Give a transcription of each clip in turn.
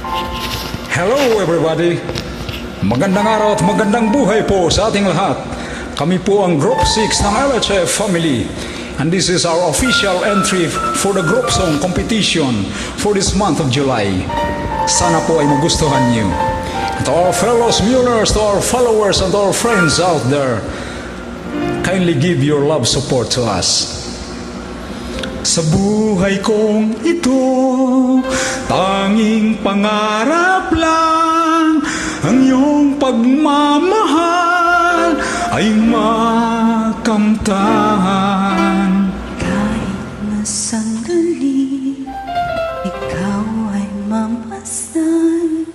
Hello everybody! Magandang araw at magandang buhay po sa ating lahat. Kami po ang Group 6 ng LHF Family. And this is our official entry for the group song competition for this month of July. Sana po ay magustuhan niyo. To our fellow Muellers, to our followers and to our friends out there, kindly give your love support to us. Sa buhay kong ito, tanging pangarap lang ang iyong pagmamahal ay makamtan. Kahit na sandali, ikaw ay mamasdan.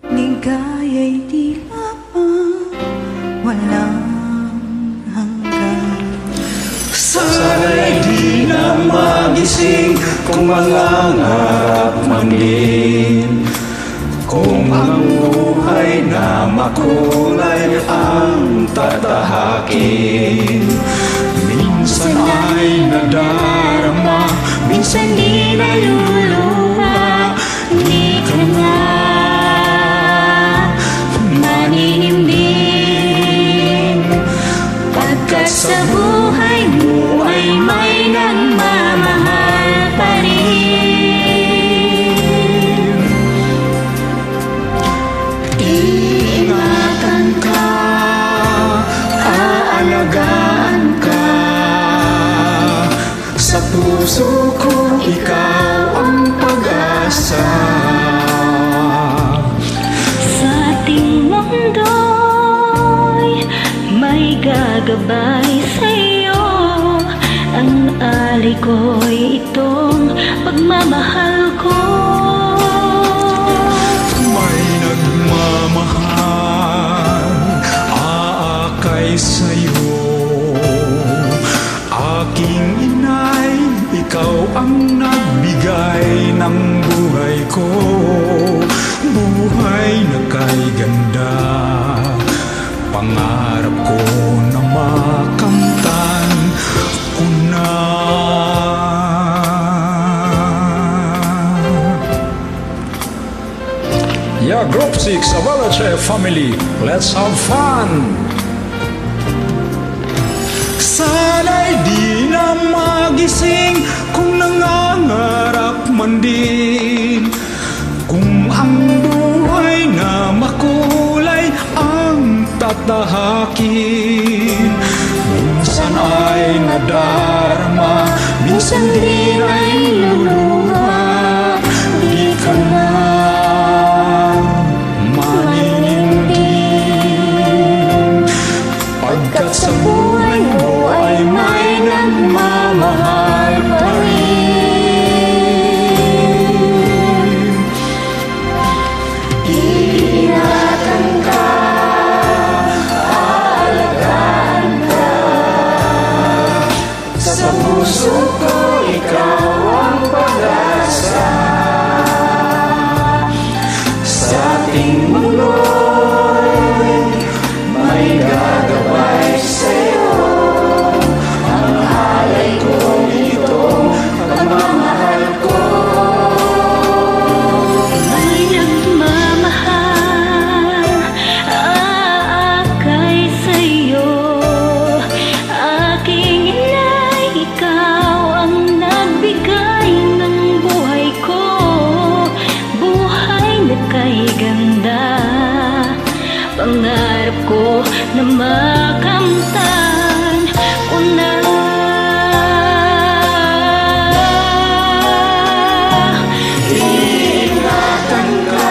Ligaya'y tila pa walang hanggan. Sana'y di na magising kung mangangarap man din. Kung ang buhay na makulay ang tatahakin. Minsan ay nadarama, minsan di na luluha. Di ka na maninimbing, pagkat sa buhay mo ay may nagmamahal pa rin. Iingatan ka, Aalagaan ka. Sa puso ko, ikaw ang pag-asa. sa ating mundo'y may gagabay sa'yo. Ang alay ko'y itong pagmamahal ko. May nagmamahal, aakay sa'yo. Aking inay, ikaw ang nagbigay ng buhay ko. Buhay na kay ganda, pangarap ko na makamtan ko na. Yeah, Group 6 of LHF Family, let's have fun! Sana'y di na magising kung nangangarap man din. Kung ang buhay na makulay ang tatahakin. Minsan ay nadarama, minsan din ay luluha. Di ka na maninindig, pagkat sa buhay mo ay may nagmamahal pa rin. Iingatan ka, aalagaan ka. Sa puso ko ikaw ang pag-asa. Sa ating mundo'y may gagabay sa'yo. Ang alay ko itong pagmamahal ko. May nagmamahal, aakay sa'yo. Aking inay, ikaw ang nagbigay ng buhay ko. Buhay na kay ganda, pangarap ko na makamtan ko na. Iingatan ka,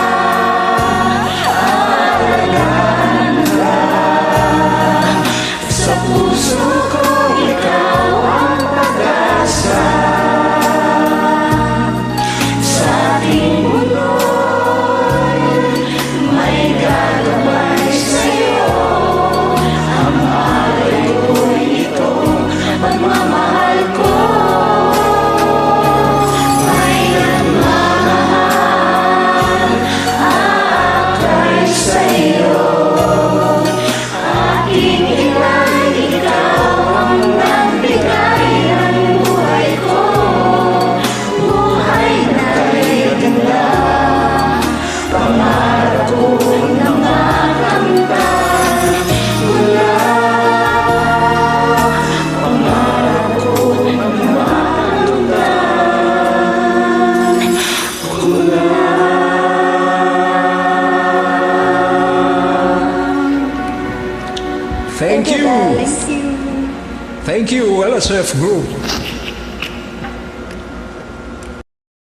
aalagaan ka. Sa puso ko ikaw ang pag-asa. Sa ating mundo'y may gagabay sa'yo. Thank you. darling. Thank you, LSF Group.